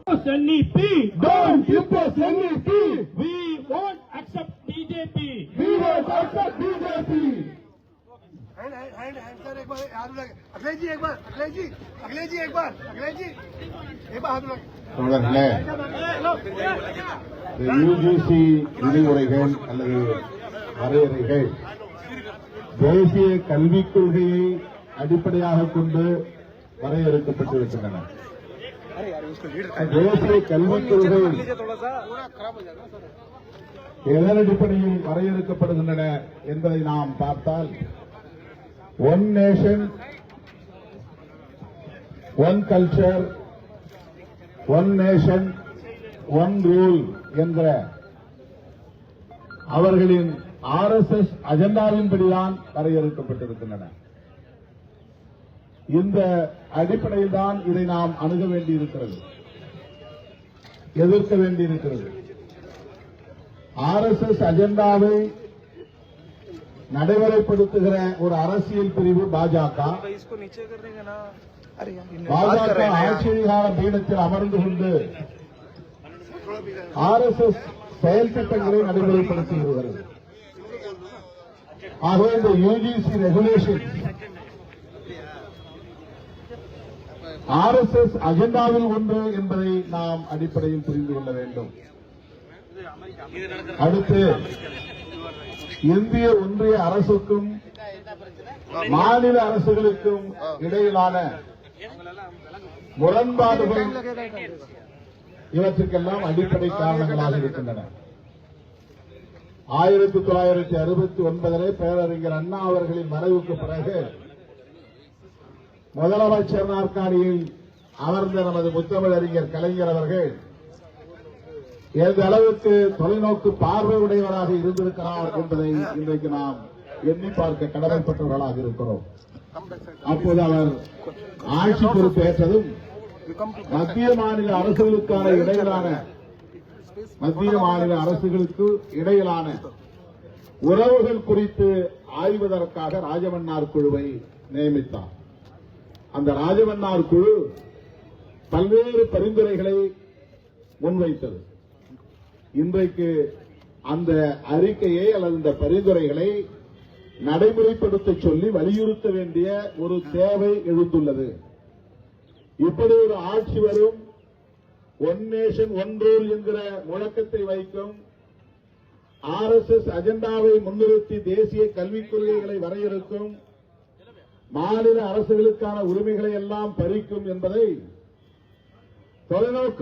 NEP. Don't impose NEP. We won't accept BJP. We won't accept BJP. Hand sir एक बार हाथ लगे अखिलेश जी एक बार एक बार हाथ लगे தொடர்களே யுஜிசி விதிமுறைகள் அல்லது வரையறைகள் தேசிய கல்விக் கொள்கையை அடிப்படையாக கொண்டு வரையறுக்கப்பட்டிருக்கின்றன. தேசிய கல்விக் கொள்கை எதன் அடிப்படையில் வரையறுக்கப்படுகின்றன என்பதை நாம் பார்த்தால் one nation, one culture, one nation, one rule என்ற அவர்களின் RSS அஜெண்டாவின்படிதான் வரையறுக்கப்பட்டிருக்கின்றன. இந்த அடிப்படையில் தான் இதை நாம் அணுக வேண்டியிருக்கிறது, எதிர்க்க வேண்டியிருக்கிறது. RSS அஜெண்டாவை நடைமுறைப்படுத்துகிற ஒரு அரசியல் பிரிவு பாஜக. பாஜக ஆட்சி அதிகார பீடத்தில் அமர்ந்து கொண்டு RSS செயல் திட்டங்களை நடைமுறைப்படுத்தி வருகிறது. ஆகவே இந்த யுஜிசி ரெகுலேஷன் RSS அஜெண்டாவில் ஒன்று என்பதை நாம் அடிப்படையில் புரிந்து கொள்ள வேண்டும். அடுத்து இந்திய ஒன்றிய அரசுக்கும் மாநில அரசுகளுக்கும் இடையிலான முரண்பாடுகள் இவற்றுக்கெல்லாம் அடிப்படை காரணங்களாக இருக்கின்றன. 1969 பேரறிஞர் அண்ணா அவர்களின் மறைவுக்கு பிறகு முதலமைச்சர் நாற்காலியில் அமர்ந்த நமது முத்தமிழறிஞர் கலைஞர் அவர்கள் எந்த அளவுக்கு தொலைநோக்கு பார்வை உடையவராக இருந்திருக்கிறார் என்பதை இன்றைக்கு நாம் எண்ணி பார்க்க கடமைப்பட்டவர்களாக இருக்கிறோம். அப்போது அவர் ஆட்சி பொறுப்பேற்றதும் மத்திய மாநில அரசுகளுக்கு இடையிலான உறவுகள் குறித்து ஆய்வதற்காக ராஜமன்னார் குழுவை நியமித்தார். அந்த ராஜமன்னார் குழு பல்வேறு பரிந்துரைகளை முன்வைத்தது. இன்றைக்கு அந்த அறிக்கையை அல்லது இந்த பரிந்துரைகளை நடைமுறைப்படுத்த சொல்லி வலியுறுத்த வேண்டிய ஒரு தேவை எழுந்துள்ளது. இப்படி ஒரு ஆட்சி வரும், ஒன் நேஷன் ஒன் ரூல் என்கிற முழக்கத்தை வைக்கும், RSS அஜெண்டாவை முன்னிறுத்தி தேசிய கல்விக் கொள்கைகளை வரையறுக்கும், மாநில அரசுகளுக்கான உரிமைகளை எல்லாம் பறிக்கும் என்பதை தொலைநோக்கு